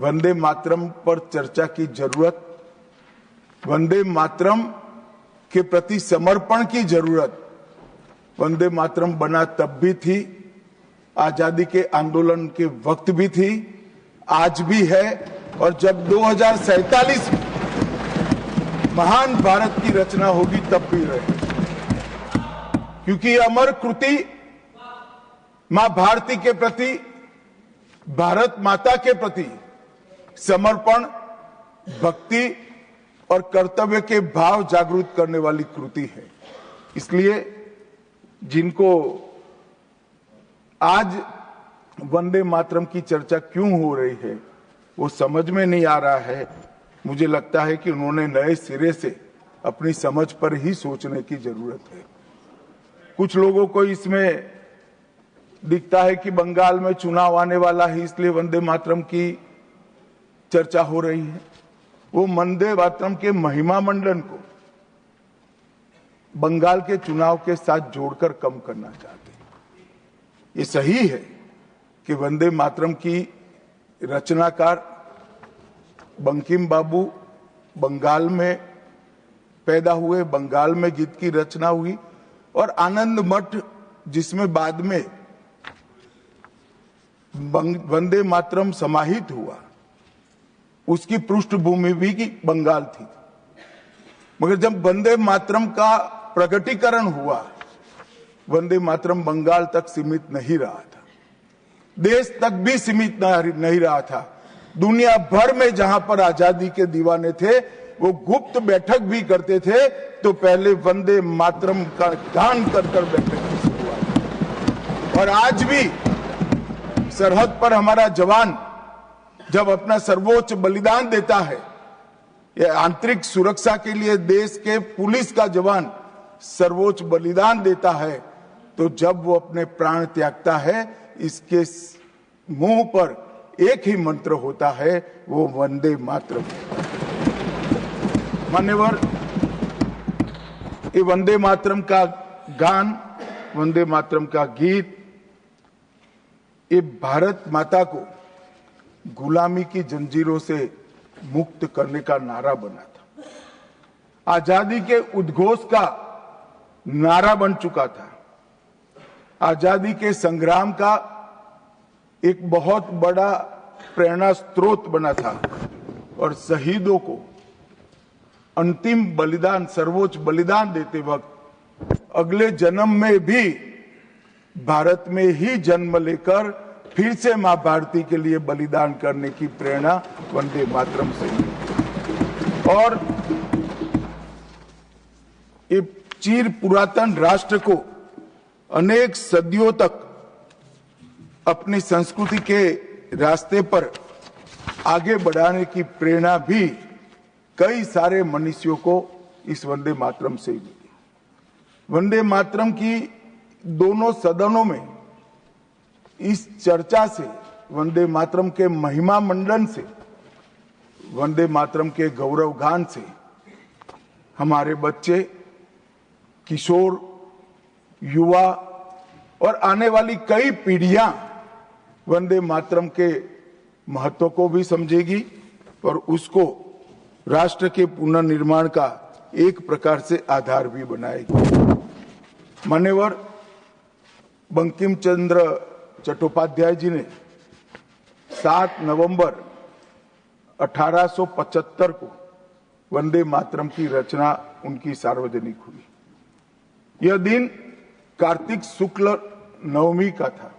वंदे मातरम पर चर्चा की जरूरत, वंदे मातरम के प्रति समर्पण की जरूरत वंदे मातरम बना तब भी थी, आजादी के आंदोलन के वक्त भी थी, आज भी है, और जब 2047 में महान भारत की रचना होगी तब भी रहे, क्योंकि अमर कृति मां भारती के प्रति, भारत माता के प्रति समर्पण, भक्ति और कर्तव्य के भाव जागृत करने वाली कृति है। इसलिए जिनको आज वंदे मातरम की चर्चा क्यों हो रही है वो समझ में नहीं आ रहा है। मुझे लगता है कि उन्होंने नए सिरे से अपनी समझ पर ही सोचने की जरूरत है। कुछ लोगों को इसमें दिखता है कि बंगाल में चुनाव आने वाला है इसलिए वंदे मातरम की चर्चा हो रही है। वो वंदे मातरम के महिमा मंडन को बंगाल के चुनाव के साथ जोड़कर कम करना चाहते हैं। ये सही है कि वंदे मातरम की रचनाकार बंकिम बाबू बंगाल में पैदा हुए, बंगाल में गीत की रचना हुई, और आनंद मठ जिसमें बाद में वंदे मातरम समाहित हुआ उसकी पृष्ठभूमि भी की बंगाल थी। मगर जब वंदे मातरम का प्रकटीकरण हुआ, वंदे मातरम बंगाल तक सीमित नहीं रहा था, देश तक भी सीमित नहीं रहा था। दुनिया भर में जहां पर आजादी के दीवाने थे वो गुप्त बैठक भी करते थे तो पहले वंदे मातरम का गान कर बैठक की शुरुआत। और आज भी सरहद पर हमारा जवान जब अपना सर्वोच्च बलिदान देता है, ये आंतरिक सुरक्षा के लिए देश के पुलिस का जवान सर्वोच्च बलिदान देता है, तो जब वो अपने प्राण त्यागता है इसके मुंह पर एक ही मंत्र होता है, वो वंदे मातरम। मान्यवर, ये वंदे मातरम का गान, वंदे मातरम का गीत, ये भारत माता को गुलामी की जंजीरों से मुक्त करने का नारा बना था, आजादी के उद्घोष का नारा बन चुका था, आजादी के संग्राम का एक बहुत बड़ा प्रेरणा स्रोत बना था, और शहीदों को अंतिम बलिदान, सर्वोच्च बलिदान देते वक्त अगले जन्म में भी भारत में ही जन्म लेकर फिर से मां भारती के लिए बलिदान करने की प्रेरणा वंदे मातरम से मिली। और ये चिर पुरातन राष्ट्र को अनेक सदियों तक अपनी संस्कृति के रास्ते पर आगे बढ़ाने की प्रेरणा भी कई सारे मनुष्यों को इस वंदे मातरम से मिली। वंदे मातरम की दोनों सदनों में इस चर्चा से, वंदे मातरम के महिमा मंडन से, वंदे मातरम के गौरव गान से हमारे बच्चे, किशोर, युवा और आने वाली कई पीढ़ियां वंदे मातरम के महत्व को भी समझेगी और उसको राष्ट्र के पुनर्निर्माण का एक प्रकार से आधार भी बनाएगी। मान्यवर, बंकिम चंद्र चट्टोपाध्याय जी ने 7 नवंबर 1875 को वंदे मातरम की रचना उनकी सार्वजनिक हुई। यह दिन कार्तिक शुक्ल नवमी का था।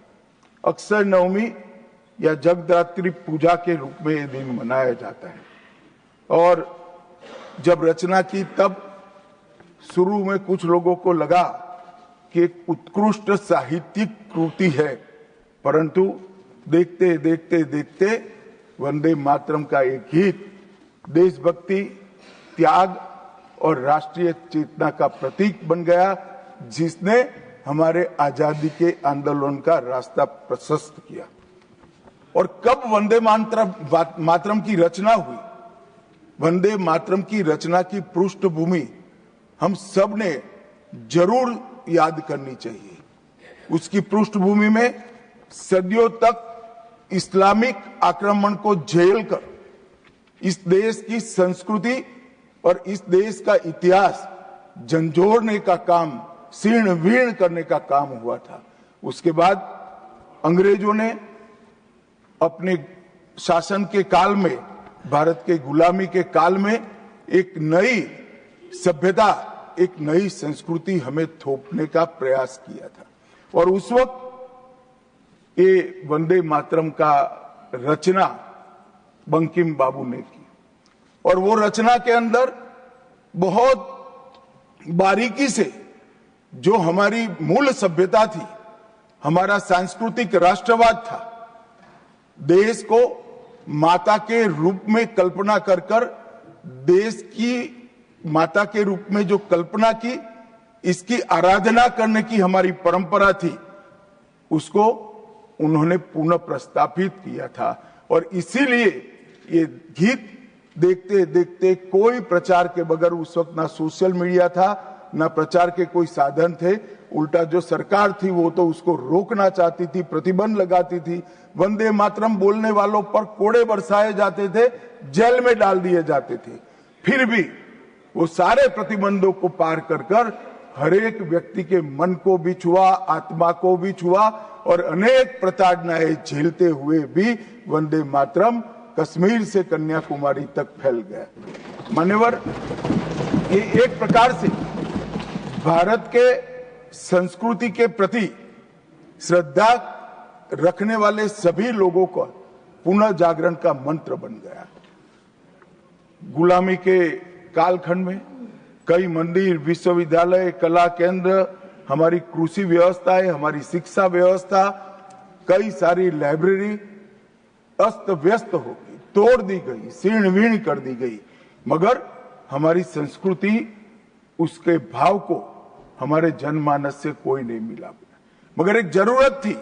अक्षय नवमी या जगदात्री पूजा के रूप में यह दिन मनाया जाता है। और जब रचना की तब शुरू में कुछ लोगों को लगा कि एक उत्कृष्ट साहित्यिक कृति है, परंतु देखते देखते देखते वंदे मातरम का एक गीत देशभक्ति, त्याग और राष्ट्रीय चेतना का प्रतीक बन गया, जिसने हमारे आजादी के आंदोलन का रास्ता प्रशस्त किया। और कब वंदे मातरम की रचना हुई? वंदे मातरम की रचना की पृष्ठभूमि हम सब ने जरूर याद करनी चाहिए। उसकी पृष्ठभूमि में सदियों तक इस्लामिक आक्रमण को झेल कर इस देश की संस्कृति और इस देश का इतिहास झंझोड़ने का काम, शीर्ण वीर्ण करने का काम हुआ था। उसके बाद अंग्रेजों ने अपने शासन के काल में, भारत के गुलामी के काल में एक नई सभ्यता, एक नई संस्कृति हमें थोपने का प्रयास किया था। और उस वक्त ये वंदे मातरम का रचना बंकिम बाबू ने की, और वो रचना के अंदर बहुत बारीकी से जो हमारी मूल सभ्यता थी, हमारा सांस्कृतिक राष्ट्रवाद था, देश को माता के रूप में कल्पना कर कर, देश की माता के रूप में जो कल्पना की, इसकी आराधना करने की हमारी परंपरा थी, उसको उन्होंने पुनः प्रस्तापित किया था। और इसीलिए ये गीत देखते देखते कोई प्रचार के बगैर, उस वक्त ना सोशल मीडिया था, ना प्रचार के कोई साधन थे, उल्टा जो सरकार थी वो तो उसको रोकना चाहती थी, प्रतिबंध लगाती थी, वंदे मातरम बोलने वालों पर कोड़े बरसाए जाते थे, जेल में डाल दिए जाते थे। फिर भी वो सारे प्रतिबंधों को पार कर कर हर एक व्यक्ति के मन को भी छुआ, आत्मा को भी छुआ, और अनेक प्रताड़नाएं झेलते हुए भी वंदे मातरम कश्मीर से कन्याकुमारी तक फैल गया। मान्यवर, ये एक प्रकार से भारत के संस्कृति के प्रति श्रद्धा रखने वाले सभी लोगों को पुनः जागरण का मंत्र बन गया। गुलामी के कालखंड में कई मंदिर, विश्वविद्यालय, कला केंद्र, हमारी कृषि व्यवस्था है, हमारी शिक्षा व्यवस्था, कई सारी लाइब्रेरी अस्त व्यस्त हो गई, तोड़ दी गई, शीर्ण वीर्ण कर दी गई, मगर हमारी संस्कृति, उसके भाव को हमारे जनमानस से कोई नहीं मिला। मगर एक जरूरत थी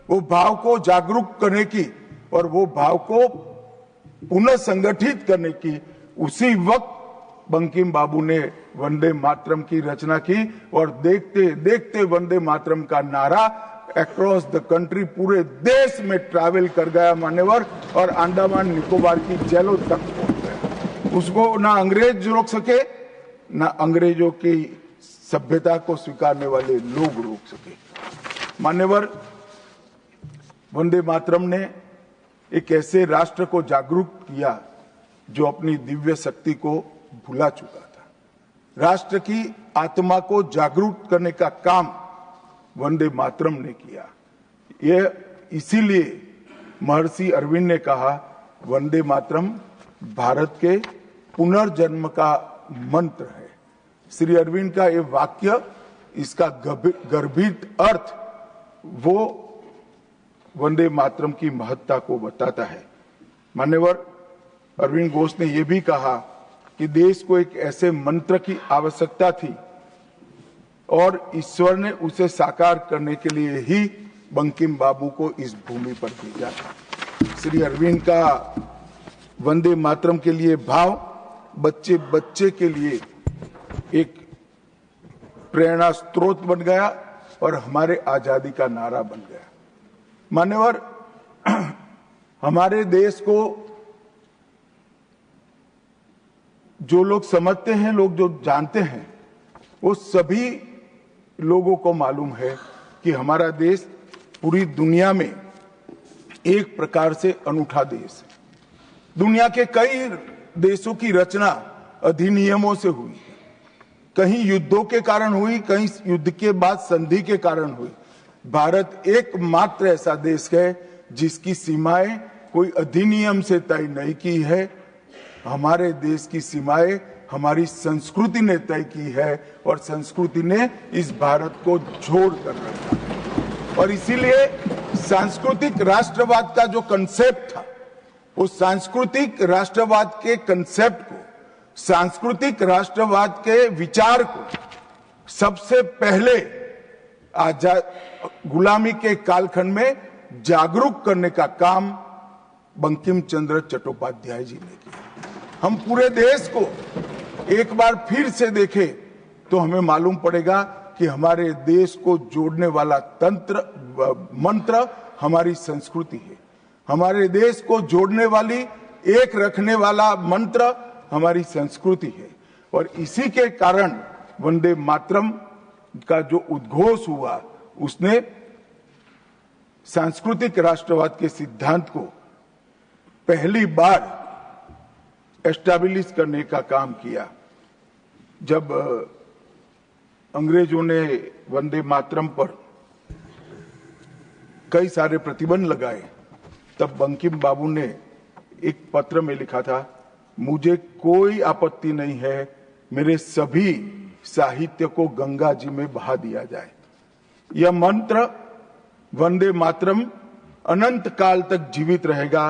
वो भाव को जागरूक करने की और वो भाव को पुनः संगठित करने की। उसी वक्त बंकिम बाबू ने वंदे मातरम की रचना की, और देखते देखते वंदे मातरम का नारा अक्रॉस द कंट्री, पूरे देश में ट्रैवल कर गया मान्यवर, और अंडमान निकोबार की जेलों तक पहुंच गया। उसको ना अंग्रेज रोक सके, ना अंग्रेजों की सभ्यता को स्वीकारने वाले लोग रोक सके। मान्यवर, वंदे मातरम ने एक ऐसे राष्ट्र को जागरूक किया जो अपनी दिव्य शक्ति को भुला चुका था। राष्ट्र की आत्मा को जागरूक करने का काम वंदे मातरम ने किया। यह इसीलिए महर्षि अरविंद ने कहा, वंदे मातरम भारत के पुनर्जन्म का मंत्र है। श्री अरविंद का ये वाक्य, इसका गर्भित अर्थ वो वंदे मातरम की महत्ता को बताता है। मान्यवर, अरविंद घोष ने यह भी कहा कि देश को एक ऐसे मंत्र की आवश्यकता थी और ईश्वर ने उसे साकार करने के लिए ही बंकिम बाबू को इस भूमि पर भेजा। श्री अरविंद का वंदे मातरम के लिए भाव बच्चे बच्चे के लिए एक प्रेरणा स्रोत बन गया और हमारे आजादी का नारा बन गया। मान्यवर, हमारे देश को जो लोग समझते हैं, लोग जो जानते हैं, वो सभी लोगों को मालूम है कि हमारा देश पूरी दुनिया में एक प्रकार से अनूठा देश है। दुनिया के कई देशों की रचना अधिनियमों से हुई, कहीं युद्धों के कारण हुई, कहीं युद्ध के बाद संधि के कारण हुई। भारत एकमात्र ऐसा देश है जिसकी सीमाएं कोई अधिनियम से तय नहीं की है। हमारे देश की सीमाएं हमारी संस्कृति ने तय की है और संस्कृति ने इस भारत को जोड़ कर रखा है। और इसीलिए सांस्कृतिक राष्ट्रवाद का जो कंसेप्ट था, उस सांस्कृतिक राष्ट्रवाद के कंसेप्ट को, सांस्कृतिक राष्ट्रवाद के विचार को सबसे पहले गुलामी के कालखंड में जागरूक करने का काम बंकिम चंद्र चट्टोपाध्याय जी ने किया। हम पूरे देश को एक बार फिर से देखें तो हमें मालूम पड़ेगा कि हमारे देश को जोड़ने वाला मंत्र हमारी संस्कृति है। हमारे देश को जोड़ने वाली, एक रखने वाला मंत्र हमारी संस्कृति है। और इसी के कारण वंदे मातरम का जो उद्घोष हुआ, उसने सांस्कृतिक राष्ट्रवाद के सिद्धांत को पहली बार एस्टैब्लिश करने का काम किया। जब अंग्रेजों ने वंदे मातरम पर कई सारे प्रतिबंध लगाए, तब बंकिम बाबू ने एक पत्र में लिखा था, मुझे कोई आपत्ति नहीं है, मेरे सभी साहित्य को गंगा जी में बहा दिया जाए। यह मंत्र वंदे मातरम अनंत काल तक जीवित रहेगा।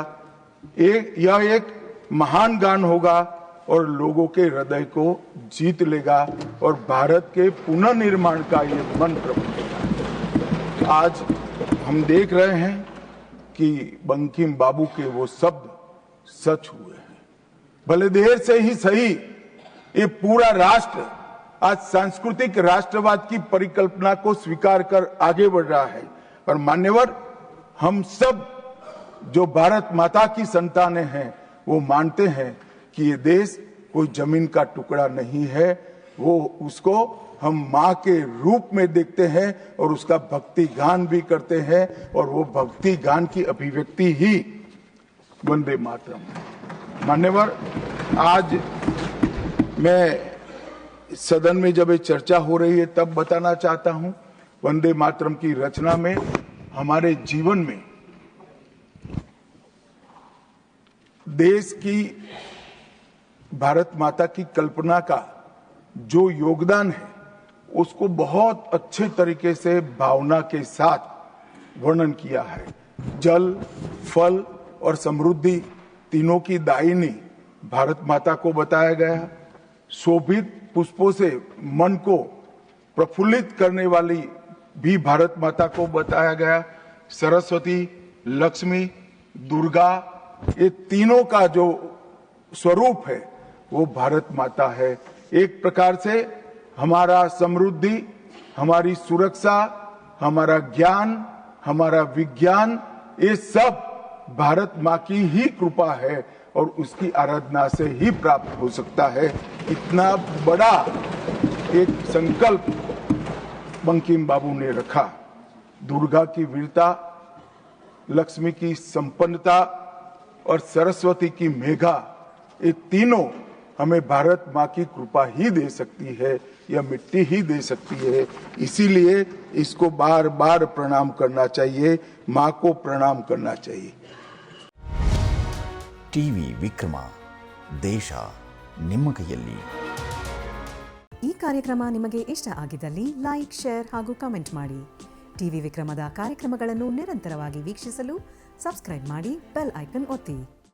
यह एक महान गान होगा और लोगों के हृदय को जीत लेगा और भारत के पुनर्निर्माण का यह मंत्र बनेगा। आज हम देख रहे हैं कि बंकिम बाबू के वो शब्द सच हुए हैं। भले देर से ही सही, ये पूरा राष्ट्र आज सांस्कृतिक राष्ट्रवाद की परिकल्पना को स्वीकार कर आगे बढ़ रहा है। और मान्यवर, हम सब जो भारत माता की संतानें हैं, वो मानते हैं कि ये देश कोई जमीन का टुकड़ा नहीं है, वो उसको हम माँ के रूप में देखते हैं और उसका भक्ति गान भी करते हैं, और वो भक्ति गान की अभिव्यक्ति ही वंदे मातरम है। मान्यवर, आज मैं सदन में जब ये चर्चा हो रही है तब बताना चाहता हूं, वंदे मातरम की रचना में हमारे जीवन में देश की, भारत माता की कल्पना का जो योगदान है, उसको बहुत अच्छे तरीके से भावना के साथ वर्णन किया है। जल, फल और समृद्धि तीनों की दायिनी भारत माता को बताया गया। शोभित पुष्पों से मन को प्रफुल्लित करने वाली भी भारत माता को बताया गया। सरस्वती, लक्ष्मी, दुर्गा, ये तीनों का जो स्वरूप है वो भारत माता है। एक प्रकार से हमारा समृद्धि, हमारी सुरक्षा, हमारा ज्ञान, हमारा विज्ञान, ये सब भारत माँ की ही कृपा है और उसकी आराधना से ही प्राप्त हो सकता है। इतना बड़ा एक संकल्प बंकिम बाबू ने रखा। दुर्गा की वीरता, लक्ष्मी की संपन्नता और सरस्वती की मेघा, ये तीनों हमें भारत माँ की कृपा ही दे सकती है, यह मिट्टी ही दे सकती है। इसीलिए इसको बार बार प्रणाम करना चाहिए, माँ को प्रणाम करना चाहिए। ಟಿವಿ ವಿಕ್ರಮ, ದೇಶ ನಿಮ್ಮ ಕೈಯಲ್ಲಿ. ಈ ಕಾರ್ಯಕ್ರಮ ನಿಮಗೆ ಇಷ್ಟ ಆಗಿದ್ದಲ್ಲಿ ಲೈಕ್, ಶೇರ್ ಹಾಗೂ ಕಮೆಂಟ್ ಮಾಡಿ. ಟಿವಿ ವಿಕ್ರಮದ ಕಾರ್ಯಕ್ರಮಗಳನ್ನು ನಿರಂತರವಾಗಿ ವೀಕ್ಷಿಸಲು ಸಬ್ಸ್ಕ್ರೈಬ್ ಮಾಡಿ, ಬೆಲ್ ಐಕನ್ ಒತ್ತಿ.